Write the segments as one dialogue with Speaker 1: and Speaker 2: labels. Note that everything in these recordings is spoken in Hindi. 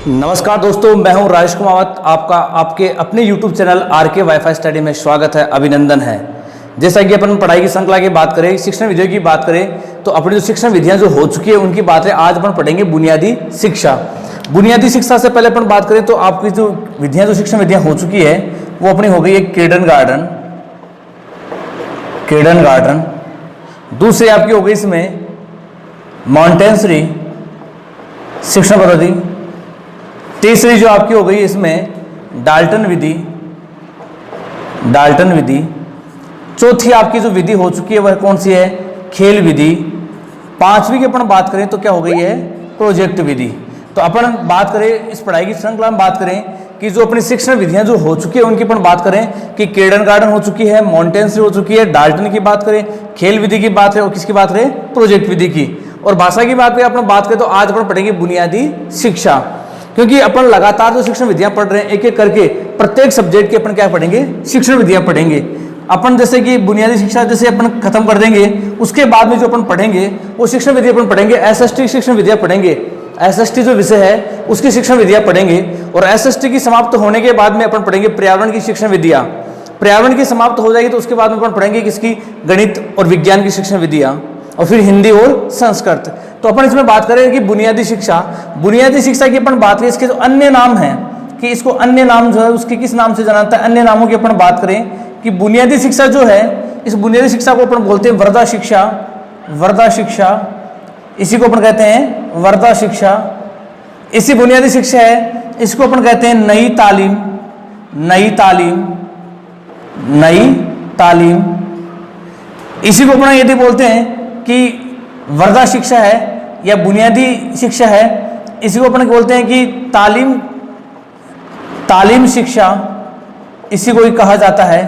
Speaker 1: नमस्कार दोस्तों, मैं हूं राजेश कुमावत। आपका आपके अपने YouTube channel RK WiFi study में स्वागत है, अभिनंदन है। जैसा कि अपन पढ़ाई की श्रृंखला की बात करें, शिक्षण विधियों की बात करें, तो अपनी जो शिक्षण विधियां जो हो चुकी है उनकी बात है। आज अपन पढ़ेंगे बुनियादी शिक्षा। बुनियादी शिक्षा से पहले अपन बात करें तो आपकी जो विधियां, जो शिक्षण विधियां हो चुकी है वो अपनी हो गई है किंडरगार्टन। दूसरी आपकी हो गई इसमें मॉन्टेसरी शिक्षण पद्धति। तीसरी जो आपकी हो गई इसमें डाल्टन विधि। चौथी आपकी जो विधि हो चुकी है वह कौन सी है? खेल विधि। पांचवी की अपन बात करें तो क्या हो गई है? प्रोजेक्ट विधि। तो अपन बात करें इस पढ़ाई की श्रृंखला में बात करें कि जो अपनी शिक्षण विधियां जो हो चुकी है उनकी अपन बात करें कि किंडरगार्टन हो चुकी है, मॉन्टेसरी हो चुकी है, डाल्टन की बात करें, खेल विधि की बात करें और किसकी बात करें? प्रोजेक्ट विधि की। और भाषा की बात करें अपन बात करें तो आज अपन पढ़ेंगे बुनियादी शिक्षा, क्योंकि अपन लगातार जो शिक्षण विधियां पढ़ रहे हैं एक एक करके प्रत्येक सब्जेक्ट के अपन क्या पढ़ेंगे? शिक्षण विधियां पढ़ेंगे। अपन जैसे कि बुनियादी शिक्षा जैसे अपन खत्म कर देंगे, उसके बाद में जो अपन पढ़ेंगे वो शिक्षण विधियां अपन पढ़ेंगे। एसएसटी शिक्षण विधियां पढ़ेंगे। एसएसटी जो विषय है उसकी शिक्षण विधियां पढ़ेंगे। और एसएसटी की समाप्त होने के बाद में अपन पढ़ेंगे पर्यावरण की शिक्षण विधियां। पर्यावरण की समाप्त हो जाएगी तो उसके बाद में अपन पढ़ेंगे किसकी? गणित और विज्ञान की शिक्षण विधियां, और फिर हिंदी और संस्कृत। तो अपन इसमें बात करें कि बुनियादी शिक्षा की अपन बात करें, इसके जो अन्य नाम हैं कि इसको अन्य नाम जो है उसके किस नाम से जाना जाता है, अन्य नामों की अपन बात करें कि बुनियादी शिक्षा जो है, इस बुनियादी शिक्षा को अपन बोलते हैं वर्धा शिक्षा। इसी को अपन कहते हैं वर्धा शिक्षा। इसी बुनियादी शिक्षा है, इसको अपन कहते हैं नई तालीम। इसी को अपन यदि बोलते हैं कि वर्धा शिक्षा है या बुनियादी शिक्षा है, इसी को अपन बोलते हैं कि तालीम शिक्षा, इसी को ही कहा जाता है।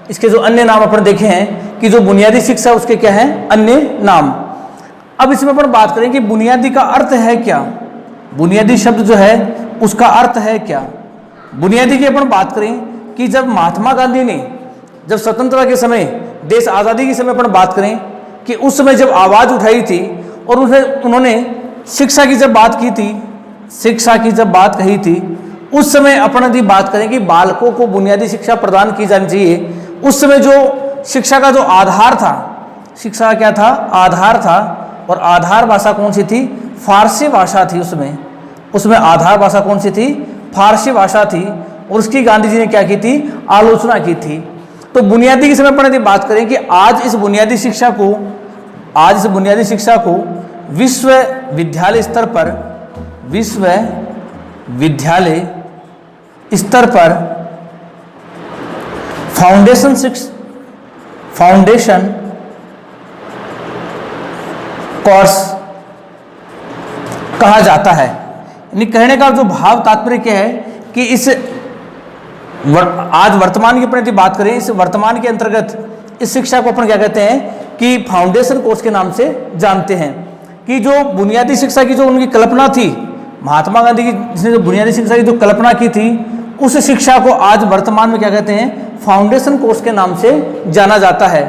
Speaker 1: इसके जो अन्य नाम अपन देखे हैं कि जो बुनियादी शिक्षा उसके क्या है? अन्य नाम। अब इसमें अपन बात करें कि बुनियादी का अर्थ है क्या? बुनियादी शब्द जो है उसका अर्थ है क्या? बुनियादी की अपन बात करें कि जब महात्मा गांधी ने जब स्वतंत्रता के समय, देश आज़ादी के समय अपन बात करें कि उस समय जब आवाज़ उठाई थी और उन्होंने शिक्षा की जब बात कही थी, उस समय अपन यदि बात करें कि बालकों को बुनियादी शिक्षा प्रदान की जानी चाहिए, उस समय जो शिक्षा का जो आधार था, शिक्षा का क्या था? आधार था। और आधार भाषा कौन सी थी? फारसी भाषा थी। उसमें आधार भाषा कौन सी थी? फारसी भाषा थी। और उसकी गांधी जी ने क्या की थी? आलोचना की थी। तो बुनियादी के समय पर यदि बात करें कि आज इस बुनियादी शिक्षा को विश्वविद्यालय स्तर पर फाउंडेशन कोर्स कहा जाता है। यानी कहने का जो भाव तात्पर्य क्या है कि आज वर्तमान की अपन बात करें, इस वर्तमान के अंतर्गत इस शिक्षा को अपन क्या कहते हैं कि फाउंडेशन कोर्स के नाम से जानते हैं। कि जो बुनियादी शिक्षा की जो उनकी कल्पना थी, महात्मा गांधी की जिसने जो बुनियादी शिक्षा की जो कल्पना की थी, उस शिक्षा को आज वर्तमान में क्या कहते हैं? फाउंडेशन कोर्स के नाम से जाना जाता है।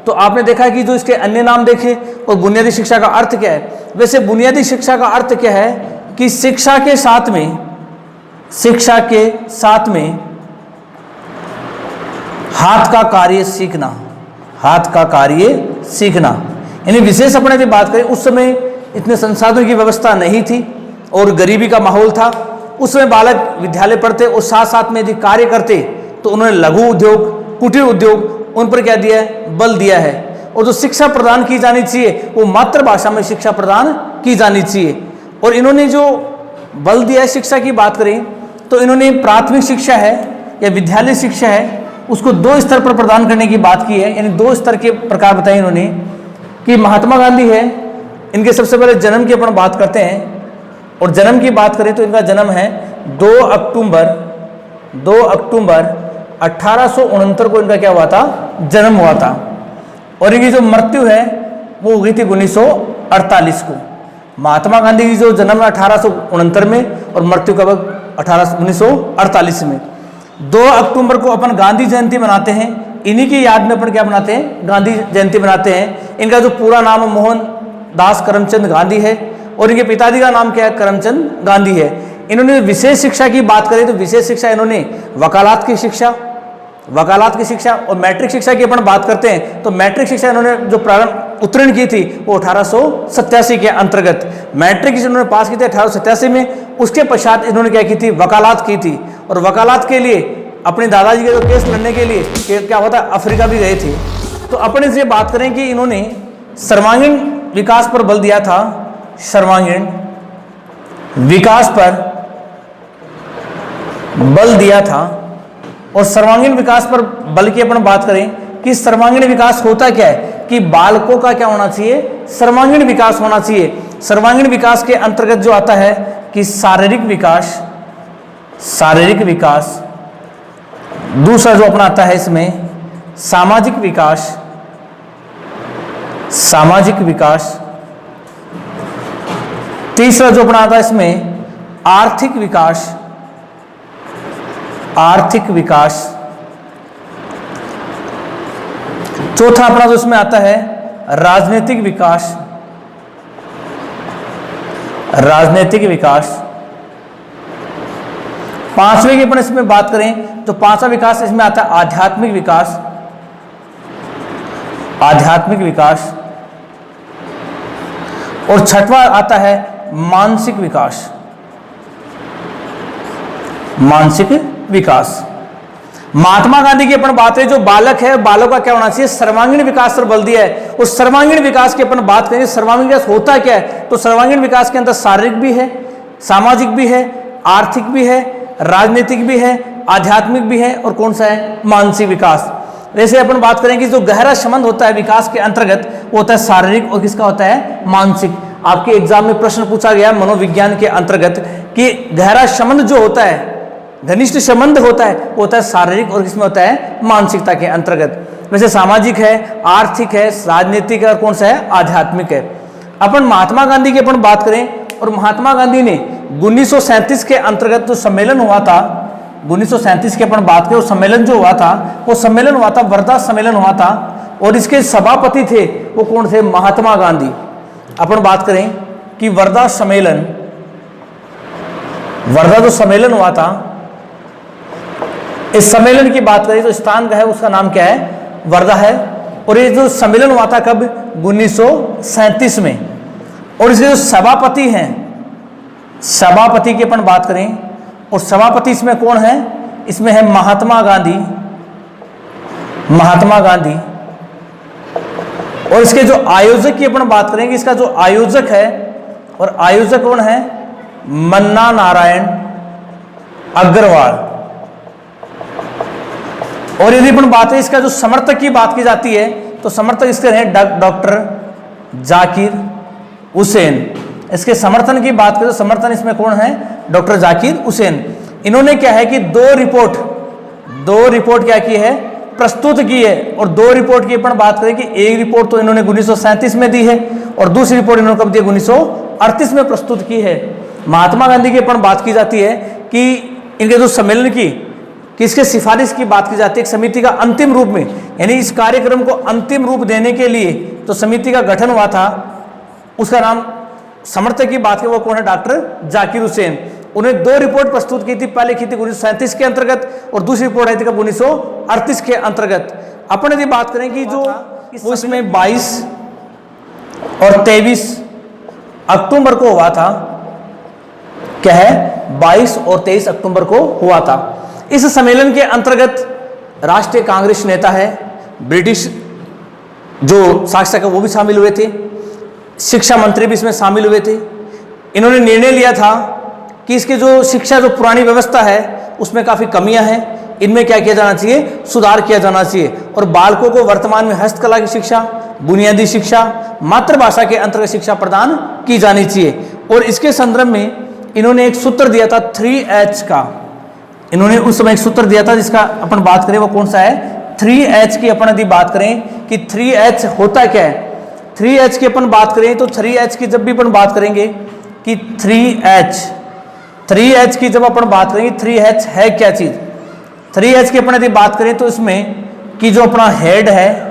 Speaker 1: तो आपने देखा कि जो इसके अन्य नाम देखे और बुनियादी शिक्षा का अर्थ क्या है। वैसे बुनियादी शिक्षा का अर्थ क्या है कि शिक्षा के साथ में हाथ का कार्य सीखना। यानी विशेष अपने यदि बात करें, उस समय इतने संसाधनों की व्यवस्था नहीं थी और गरीबी का माहौल था। उस समय बालक विद्यालय पढ़ते और साथ साथ में यदि कार्य करते तो उन्होंने लघु उद्योग, कुटीर उद्योग, उन पर क्या दिया है? बल दिया है। और जो शिक्षा प्रदान की जानी चाहिए वो मातृभाषा में शिक्षा प्रदान की जानी चाहिए। और इन्होंने जो बल दिया है शिक्षा की बात करें तो इन्होंने प्राथमिक शिक्षा है या विद्यालय शिक्षा है उसको 2 स्तर पर प्रदान करने की बात की है। यानी 2 स्तर के प्रकार बताए इन्होंने कि महात्मा गांधी है, इनके सबसे पहले जन्म की अपन बात करते हैं। और जन्म की बात करें तो इनका जन्म है 2 अक्टूबर 1869 को इनका क्या हुआ था? जन्म हुआ था। और इनकी जो मृत्यु है वो हो गई थी 1948 को। महात्मा गांधी की जो जन्म 1869 में और मृत्यु कब? 1948 में। 2 अक्टूबर को अपन गांधी जयंती मनाते हैं। इन्हीं की याद में अपन क्या मनाते हैं? गांधी जयंती मनाते हैं। इनका जो पूरा नाम मोहन दास करमचंद गांधी है और इनके पिताजी का नाम क्या है? करमचंद गांधी है। इन्होंने विशेष शिक्षा की बात करें तो विशेष शिक्षा इन्होंने वकालत की शिक्षा और मैट्रिक शिक्षा की अपन बात करते हैं तो मैट्रिक शिक्षा इन्होंने जो प्रारंभ उत्तीर्ण की थी वो 1887 के अंतर्गत मैट्रिक इन्होंने पास की थी 1887 में। उसके पश्चात इन्होंने क्या की थी, वकालत की थी, और वकालत के लिए अपने दादाजी के जो केस लड़ने के लिए क्या होता है अफ्रीका भी गए थे। तो अपने से बात करें कि इन्होंने सर्वांगीण विकास पर बल दिया था, सर्वांगीण विकास पर बल दिया था। और सर्वांगीण विकास पर बल की अपन बात करें कि सर्वांगीण विकास होता क्या है कि बालकों का क्या होना चाहिए, सर्वांगीण विकास होना चाहिए। सर्वांगीण विकास के अंतर्गत जो आता है कि शारीरिक विकास, दूसरा जो अपना आता है इसमें सामाजिक विकास, तीसरा जो अपना आता है इसमें आर्थिक विकास, चौथा अपना जो इसमें आता है राजनीतिक विकास, पांचवें की अपन इसमें बात करें तो पांचवा विकास इसमें आता है आध्यात्मिक विकास, और छठवां आता है मानसिक विकास। महात्मा गांधी की अपन बात करें जो बालक है, बालक का क्या होना चाहिए, सर्वांगीण विकास पर बल दिया है। उस सर्वांगीण विकास की अपन बात करें, सर्वांगीण विकास होता क्या है, तो सर्वांगीण विकास के अंदर शारीरिक भी है, सामाजिक भी है, आर्थिक भी है, राजनीतिक भी है, आध्यात्मिक भी है, और कौन सा है, मानसिक विकास। जैसे अपन बात करें कि जो गहरा संबंध होता है विकास के अंतर्गत वो होता है शारीरिक और किसका होता है, मानसिक। आपके एग्जाम में प्रश्न पूछा गया मनोविज्ञान के अंतर्गत कि गहरा संबंध जो होता है, घनिष्ठ संबंध होता है, वो होता है शारीरिक और किसमें होता है, मानसिकता के अंतर्गत। वैसे सामाजिक है, आर्थिक है, राजनीतिक है, और कौन सा है, आध्यात्मिक है। अपन महात्मा गांधी की अपन बात करें, और महात्मा गांधी ने 1937 के अंतर्गत जो सम्मेलन हुआ था, 1937 की अपन बात करें, वो सम्मेलन जो हुआ था वो सम्मेलन हुआ था, वर्धा सम्मेलन हुआ था, और इसके सभापति थे वो कौन थे, महात्मा गांधी। अपन बात करें कि वर्धा जो सम्मेलन हुआ था, इस सम्मेलन की बात करें तो स्थान का है उसका नाम क्या है, वर्धा है। और ये जो सम्मेलन हुआ था कब, 1937 में। और इसके जो सभापति हैं, सभापति की अपन बात करें, और सभापति इसमें कौन है, इसमें है महात्मा गांधी। और इसके जो आयोजक की अपन बात करेंगे, इसका जो आयोजक है, और आयोजक कौन है, मन्ना नारायण अग्रवाल। और यदि अपन बात है इसका जो समर्थक की बात की जाती है तो समर्थक इसके हैं डॉक्टर जाकिर हुसैन। इसके समर्थन की बात करें तो समर्थन इसमें कौन है, डॉक्टर जाकिर हुसैन। इन्होंने क्या है कि दो रिपोर्ट क्या की है, प्रस्तुत की है। और दो रिपोर्ट की अपन बात करें कि एक रिपोर्ट तो इन्होंने 1937 में दी है, और दूसरी रिपोर्ट इन्होंने कब दी, 1938 में प्रस्तुत की है। महात्मा गांधी की अपन बात की जाती है कि इनके जो सम्मेलन की किसके सिफारिश की बात की जाती है, एक समिति का अंतिम रूप में, यानी इस कार्यक्रम को अंतिम रूप देने के लिए तो समिति का गठन हुआ था, उसका नाम, समर्थक की बात की वो कौन है, डॉक्टर जाकिर हुसैन। उन्हें दो रिपोर्ट प्रस्तुत की थी, पहले की थी 1937 के अंतर्गत, और दूसरी रिपोर्ट आई थी 1938 के अंतर्गत। अपन यदि बात करें कि जो उसमें 22 और 23 अक्टूबर को हुआ था, क्या है, 22 और 23 अक्टूबर को हुआ था। इस सम्मेलन के अंतर्गत राष्ट्रीय कांग्रेस नेता है, ब्रिटिश जो शासक है वो भी शामिल हुए थे, शिक्षा मंत्री भी इसमें शामिल हुए थे। इन्होंने निर्णय लिया था कि इसके जो शिक्षा जो पुरानी व्यवस्था है उसमें काफ़ी कमियां हैं, इनमें क्या किया जाना चाहिए, सुधार किया जाना चाहिए। और बालकों को वर्तमान में हस्तकला की शिक्षा, बुनियादी शिक्षा, मातृभाषा के अंतर्गत शिक्षा प्रदान की जानी चाहिए। और इसके संदर्भ में इन्होंने एक सूत्र दिया था 3H का, इन्होंने उस समय एक सूत्र दिया था जिसका अपन बात करें वो कौन सा है, 3H की अपन यदि बात करें कि 3H होता क्या है, 3H की अपन बात करें तो 3H की जब भी अपन बात करेंगे कि 3H की जब अपन बात करेंगे 3H है क्या चीज, 3H की अपन यदि बात करें तो इसमें कि जो अपना हेड है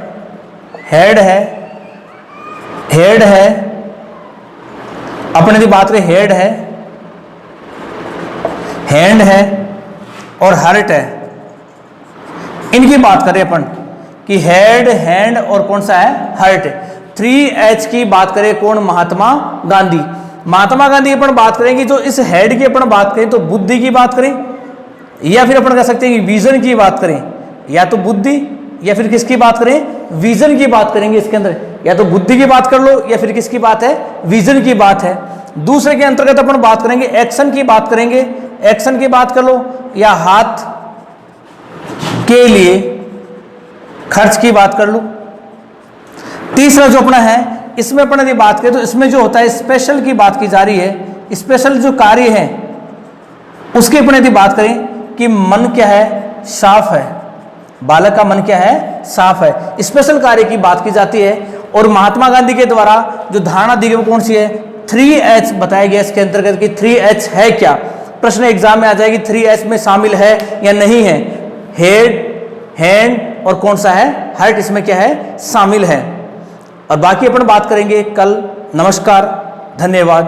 Speaker 1: अपन यदि बात करें हेड है, हैंड है और हार्ट है, इनकी बात करें अपन कि हेड, हैंड और कौन सा है, हार्ट। 3H की बात करें कौन, महात्मा गांधी। महात्मा गांधी अपन बात करेंगे, जो इस हेड की अपन बात करें तो बुद्धि की बात करें, या फिर अपन कह सकते हैं कि विजन की बात करें, या तो बुद्धि या फिर किसकी बात करें, विजन की बात करेंगे। इसके अंदर या तो बुद्धि की बात कर लो या फिर किसकी बात है, विजन की बात है। दूसरे के अंतर्गत अपन बात करेंगे एक्शन की बात करेंगे, एक्शन की बात कर लो, या हाथ के लिए खर्च की बात कर लो। तीसरा जो अपना है, इसमें अपन यदि बात करें तो इसमें जो होता है स्पेशल की बात की जा रही है। स्पेशल जो कार्य है उसकी अपन यदि बात करें कि मन क्या है, साफ है, बालक का मन क्या है, साफ है, स्पेशल कार्य की बात की जाती है। और महात्मा गांधी के द्वारा जो धारणा दी गई वो कौन सी है, 3H बताया गया इसके अंतर्गत कि 3H है क्या। प्रश्न एग्जाम में आ जाएगी 3H में शामिल है या नहीं है, हेड, हैंड और कौन सा है, हार्ट, इसमें क्या है, शामिल है। और बाकी अपन बात करेंगे कल। नमस्कार, धन्यवाद।